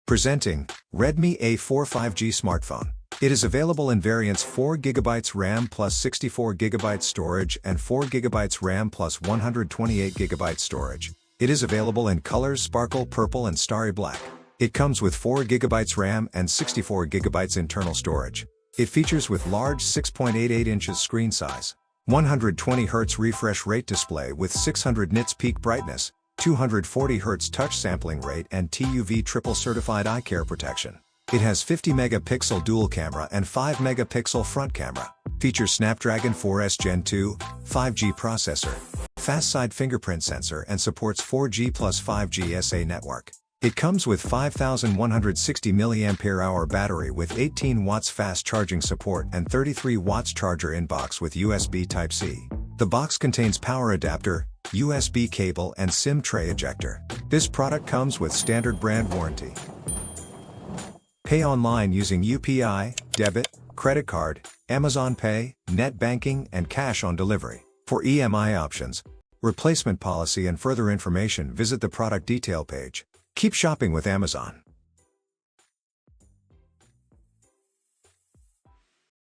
Presenting, Redmi A4 5G smartphone. It is available in variants 4GB RAM plus 64GB storage and 4GB RAM plus 128GB storage. It is available in colors sparkle purple and starry black. It comes with 4GB RAM and 64GB internal storage. It features with large 6.88 inches screen size, 120Hz refresh rate display with 600 nits peak brightness, 240Hz touch sampling rate and TUV triple certified eye care protection. It has 50-megapixel dual camera and 5-megapixel front camera. Features Snapdragon 4S Gen 2, 5G processor, fast side fingerprint sensor and supports 4G plus 5G SA network. It comes with 5160 mAh battery with 18 watts fast charging support and 33 watts charger in box with USB Type-C. The box contains power adapter, USB cable and SIM tray ejector. This product comes with standard brand warranty. Pay online using UPI, debit, credit card, Amazon Pay, net banking and cash on delivery. For EMI options, replacement policy and further information visit the product detail page. Keep shopping with Amazon.